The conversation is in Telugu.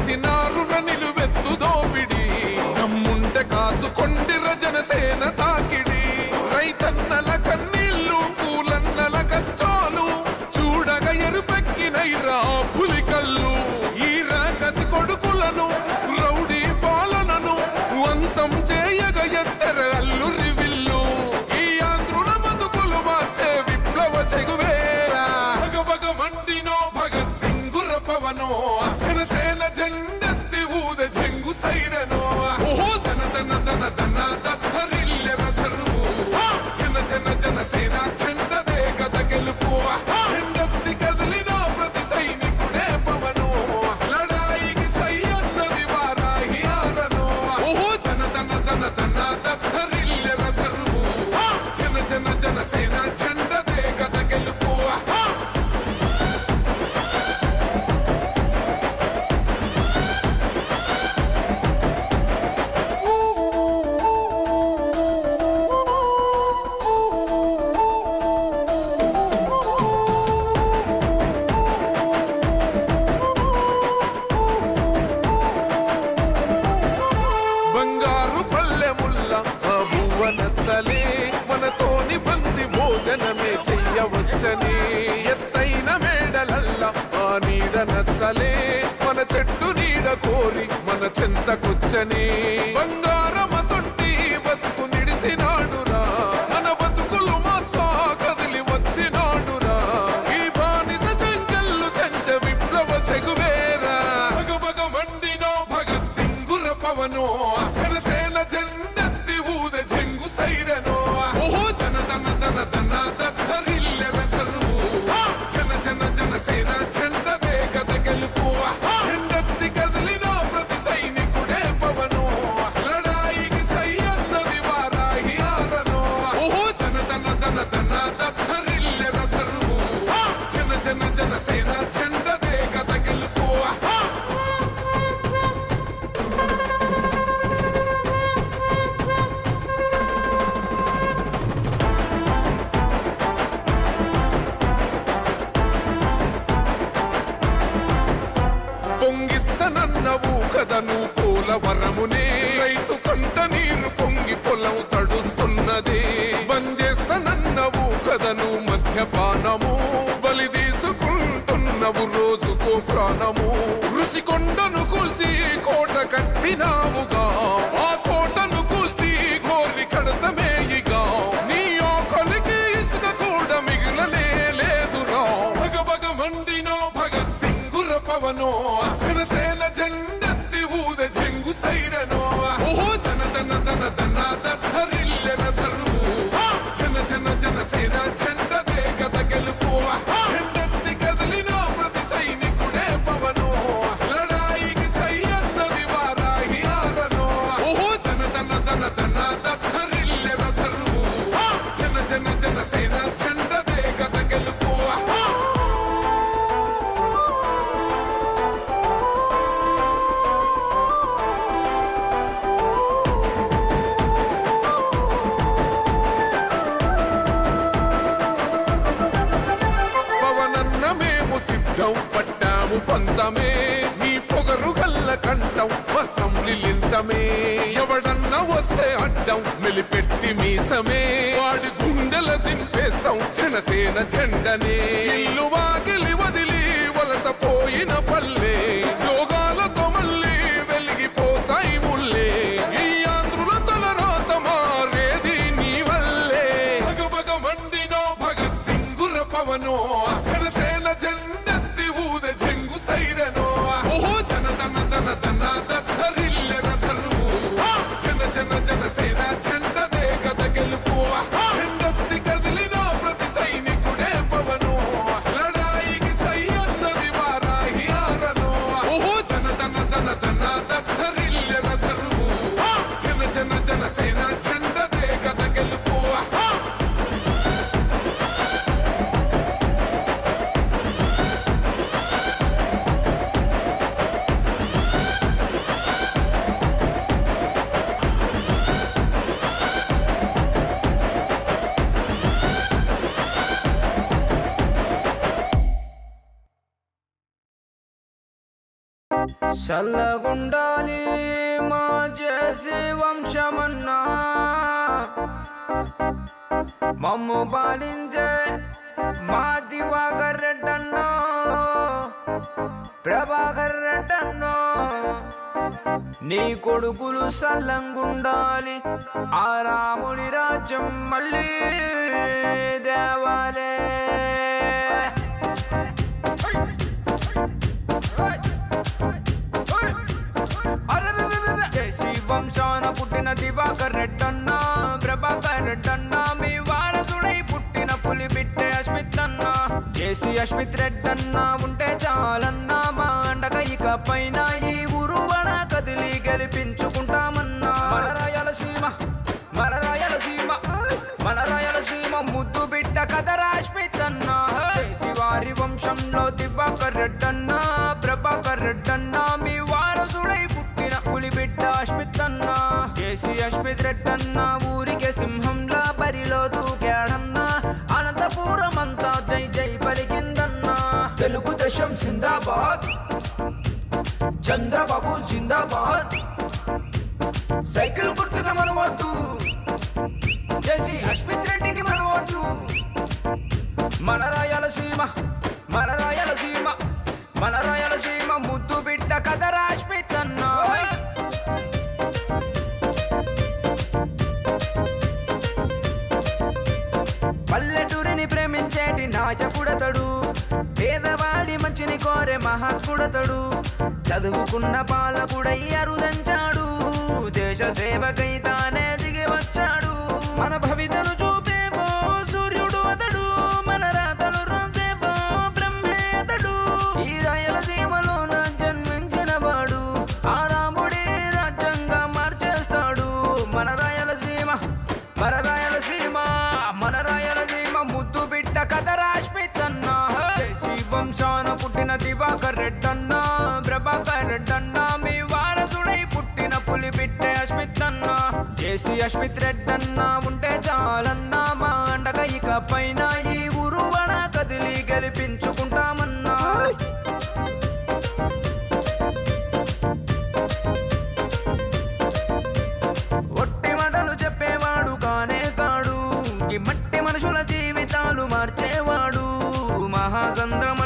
చేసినారు నిలువెత్తు దోపిడి దమ్ముంటే కాసుకొండిర జనసేన తాకిడి రైతన్నల కన్నీళ్లు కూలన్నల కష్టాలు చూడగ ఎరుపెక్కినైరా పులికల్లు ఈ రాకసి కొడుకులను రౌడీ పాలనను వంతం చేయగ ఎత్తర అల్లురి విల్లు ఈ ఆంధ్రుల బతుకులు మార్చే విప్లవ చెగువేరా భగభగ మండినో భగత్ సింగుర పవనో జనసేన జెండెత్తి ఊద చెంగు సైరనో ఓహో ధన ధన ధన ధన దత్తరిల్లెర ధరువు జన జన జనసేన జెండదే గద గెలుపు జెండెత్తి కదిలిన ప్రతి సైనికుడే పవనో లడాయికి సై అన్నది వారాహి ఆరనో ఓహో ధన ధన ధన ధన దత్తరిల్లెర ధరువు జన జన జనసేన జెండదే గద గెలుపు బంగారు పల్లెముల్ల బాబువ నచ్చలే మనతోని బంది భోజనమే చెయ్యవచ్చని ఎత్తైన మేడలల్ల ఆ నీడ నచ్చలే మన చెట్టు నీడ కోరి మన చెంతకొచ్చని బంగారమసొంటి బతుకు నిడిసినాడురా మన బతుకులు మార్చా కదిలి వచ్చినాడురా ఈ బానిస సంకల్లు కంచ విప్లవ చెగువేరా భగభగ మండినో భగత్ సింగుర పవనో జనసేన జెండెత్తి ఊద చెంగు సైరనో ఓహో ధన ధన ధన ధన దత్తరిల్లెర ధరువు జన జన జనసేన జెండదే గద గెలుపు జెండెత్తి కదిలిన ప్రతి సైనికుడే పవనో లడాయికి సై అన్నది వారాహి ఆరనో ఓహో ధన ధన ధన ధన దత్తరిల్లెర ధరువు జన జన జనసేన జెండదే గద గెలుపు పొంగిస్తనన్నవు కదను పోలవరమునే రైతు కంట నీరు పొంగి పొలం తడుస్తున్నది బంజేస్తనన్నవు కదను మద్యపానము బలి తీసుకుంటున్నవు రోజుకో ప్రాణము ఋషికొండను కూల్చి కోట కట్టినావుగా ఆ కోటను కూల్చి గోలి కడతమేయిగా నీ ఆకలికి ఇసుక కూడా మిగిలనే లేదురా భగభగ మండినో భగత్ సింగుర పవనో జనసేన జెండెత్తి ఊద చెంగు సైరనో ఓహో ధన ధన ధన ధన దత్తరిల్లెర ధరువు జన జన జనసేన జెండదే గద గెలుపు జెండెత్తి కదిలిన ప్రతి సైనికుడే పవనో లడాయికి సై అన్నది వారాహి ఆరనో ఓహో ధన ధన ధన ధన దత్తరిల్లెర ధరువు జన జన జనసేన జెండదే గద గెలుపు పవనన్న మేము సిద్ధం పట్టాము పంతమే నీ పొగరు గల్ల కంఠం అసెంబ్లీలింతమే ఎవడన్నా వస్తే అడ్డం మెలిపెట్టి మీసమే వాడి గుండెల దింపేస్తాం జనసేన జెండనే ఇల్లు వాకిలి వదిలి వలసపోయిన పల్లె యోగాలతో మళ్ళీ వెలిగిపోతాయి ముల్లే ఈ ఆంధ్రుల తలరాత మారేది నీ వల్లే భగభగ మండినో భగత్ సింగుర పవనో జనసేన జెండెత్తి ఊద చెంగు సైరనో ఓహో ధన ధన ధన ధన దత్తరిల్లెర ధరువు జన జన జనసేన జెండదే గద గెలుపు జెండెత్తి కదిలిన ప్రతి సైనికుడే పవనో లడాయి చల్లగుండాలి మా చేసి వంశమన్నా మమ్ము పాలించే మా దివాకర్ రెడ్డన్నో ప్రభాకర్ రెడ్డన్నో నీ కొడుకులు సల్లంగుండాలి ఆ రాముడి రాజ్యం మళ్ళీ దేవాలే వంశాన పుట్టిన దివాకర్ రెడ్డన్న ప్రభాకర్ రెడ్డన్న మీ వారసుడై పుట్టిన పులి బిడ్డే అశ్మిత్ అన్న జేసీ అశ్మిత్ రెడ్డన్న ఉంటే చాలన్నా మా అండగా ఇక పైన ఈ ఊరువన కదిలి గెలిపించుకుంటామన్నా మన రాయలసీమ మన రాయలసీమ మన రాయలసీమ ముద్దు బిడ్డ కదరా అశ్మిత్ అన్న జేసీ వారి వంశంలో దివాకర్ రెడ్డన్న ప్రభాకర్ రెడ్డన్న మీ వారసుడై పుట్టిన పులి బిడ్డ అశ్మిత్ అన్న జేసీ అశ్మిత్ రెడ్డన్న ఊరికే సింహంలా బరిలో దూకాడన్నా అనంతపురం అంతా జై జై పలికిందన్నా తెలుగుదేశం జిందాబాద్ చంద్రబాబు జిందాబాద్ సైకిల్ గుర్తుగా మన ఓటు జేసీ అశ్మిత్ రెడ్డికి మన ఓటు మన రాయలసీమ మన రాయలసీమ మన రాయలసీమ ముద్దు బిడ్డ కదరా అశ్మిత్ అన్న పల్లెటూరిని ప్రేమించేటి నాయకుడతడు పేదవాడి మంచిని కోరే మహాత్ముడతడు చదువుకున్న పాలకుడై అరుదంచాడు దేశ సేవకై తానే దిగి వచ్చాడు మన భవితను చూపేవో సూర్యుడు అతడు మన రాతలు రాసేవో బ్రహ్మే అతడు ఈ రాయలసీమలోన జన్మించిన వాడు ఆ రాముడి రాజ్యంగా మార్చేస్తాడు మన రాయలసీమ మన రాయలసీమ మన రాయలసీమ ముద్దు బిడ్డ కదరా అశ్మిత్ అన్న జేసీ వంశాన పుట్టిన దివాకర్ రెడ్డన్న ప్రభాకర్ రెడ్డన్న మీ వారసుడై పుట్టిన పులి బిడ్డే అశ్మిత్ అన్న జేసీ అశ్మిత్ రెడ్డన్న ఉంటే చాలన్నా మా అండగా ఇక పైన ఈ ఊరువన కదిలి గెలిపించుకుంటామన్నా ఒట్టి మాటలు చెప్పేవాడు కానే కాడు ఈ మట్టి మనుషుల జీవితాలు మార్చేవాడు మహాచంద్రమ